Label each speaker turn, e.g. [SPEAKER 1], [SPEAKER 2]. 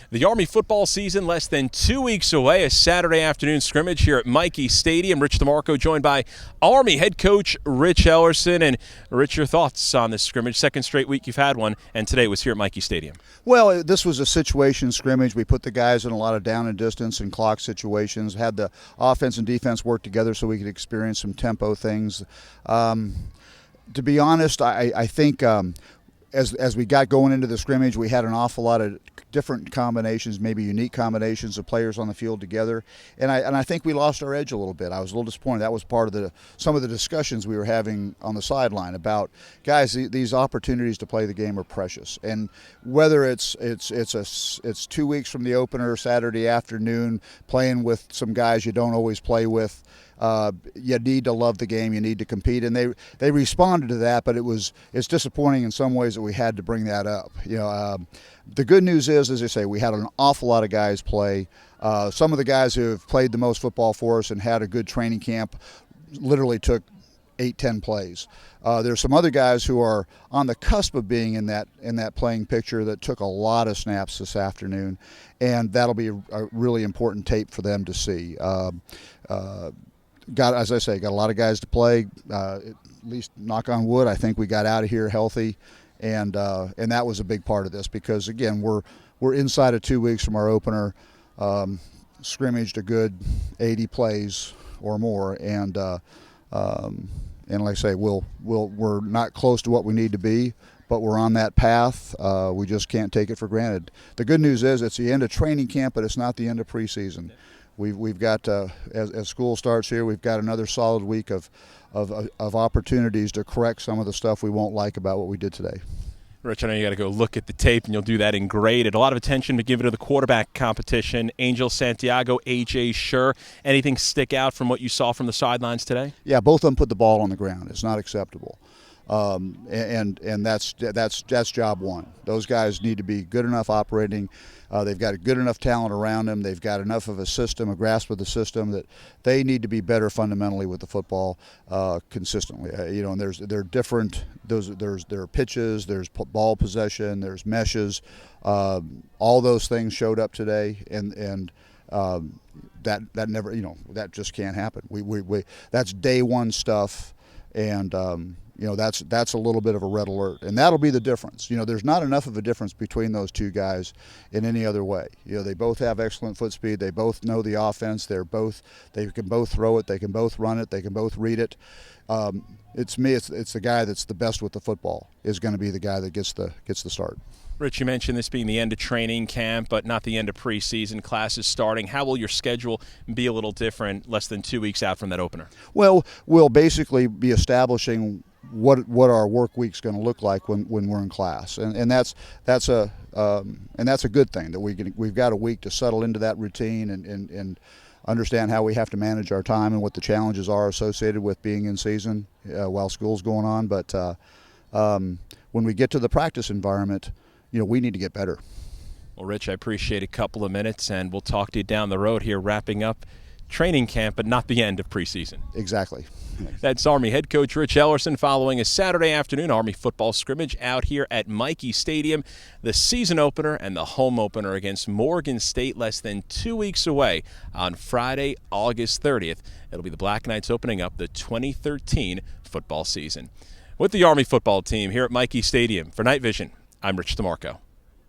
[SPEAKER 1] The Army football season less than 2 weeks away, a Saturday afternoon scrimmage here at Michie Stadium. Rich DeMarco joined by Army head coach Rich Ellerson. And Rich, your thoughts on this scrimmage? Second straight week you've had one, and today was here at Michie Stadium.
[SPEAKER 2] Well, this was a situation scrimmage. We put the guys in a lot of down and distance and clock situations, had the offense and defense work together so we could experience some tempo things. To be honest, I think as we got going into the scrimmage, we had an awful lot of different combinations, maybe unique combinations of players on the field together, and I think we lost our edge a little bit. I was a little disappointed. That was part of some of the discussions we were having on the sideline about, guys, these opportunities to play the game are precious, and whether it's 2 weeks from the opener, Saturday afternoon, playing with some guys you don't always play with. You need to love the game. You need to compete, and they responded to that. But it's disappointing in some ways that we had to bring that up. The good news is, as I say, we had an awful lot of guys play. Some of the guys who have played the most football for us and had a good training camp literally took 8-10 plays. There's some other guys who are on the cusp of being in that playing picture that took a lot of snaps this afternoon, and that'll be a really important tape for them to see. As I say, got a lot of guys to play. At least, knock on wood, I think we got out of here healthy, and that was a big part of this because again, we're inside of 2 weeks from our opener. Scrimmaged a good 80 plays or more, and like I say, we're not close to what we need to be, but we're on that path. We just can't take it for granted. The good news is it's the end of training camp, but it's not the end of preseason. We've got as school starts here, we've got another solid week of opportunities to correct some of the stuff we won't like about what we did today.
[SPEAKER 1] Rich, I know you got to go look at the tape, and you'll do that in grade. A lot of attention to give it to the quarterback competition. Angel Santiago, A.J. Scher. Anything stick out from what you saw from the sidelines today?
[SPEAKER 2] Yeah, both of them put the ball on the ground. It's not acceptable. And that's job one. Those guys need to be good enough operating. They've got a good enough talent around them. They've got enough of a system, a grasp of the system, that they need to be better fundamentally with the football consistently. And there are different. There are pitches. There's ball possession. There's meshes. All those things showed up today, and that never. That just can't happen. We that's day one stuff, and that's a little bit of a red alert, and that'll be the difference. There's not enough of a difference between those two guys in any other way. They both have excellent foot speed. They both know the offense. They can both throw it. They can both run it. They can both read it. It's the guy that's the best with the football is going to be the guy that gets the start.
[SPEAKER 1] Rich, you mentioned this being the end of training camp, but not the end of preseason. Classes starting. How will your schedule be a little different less than 2 weeks out from that opener?
[SPEAKER 2] Well, we'll basically be establishing what our work week's going to look like when we're in class, and that's a good thing that we've got a week to settle into that routine and understand how we have to manage our time and what the challenges are associated with being in season while school's going on. But when we get to the practice environment, we need to get better.
[SPEAKER 1] Well, Rich, I appreciate a couple of minutes, and we'll talk to you down the road here, wrapping up training camp, but not the end of preseason.
[SPEAKER 2] Exactly.
[SPEAKER 1] That's Army head coach Rich Ellerson following a Saturday afternoon Army football scrimmage out here at Michie Stadium. The season opener and the home opener against Morgan State less than 2 weeks away on Friday, August 30th. It'll be the Black Knights opening up the 2013 football season. With the Army football team here at Michie Stadium, for Night Vision, I'm Rich DeMarco.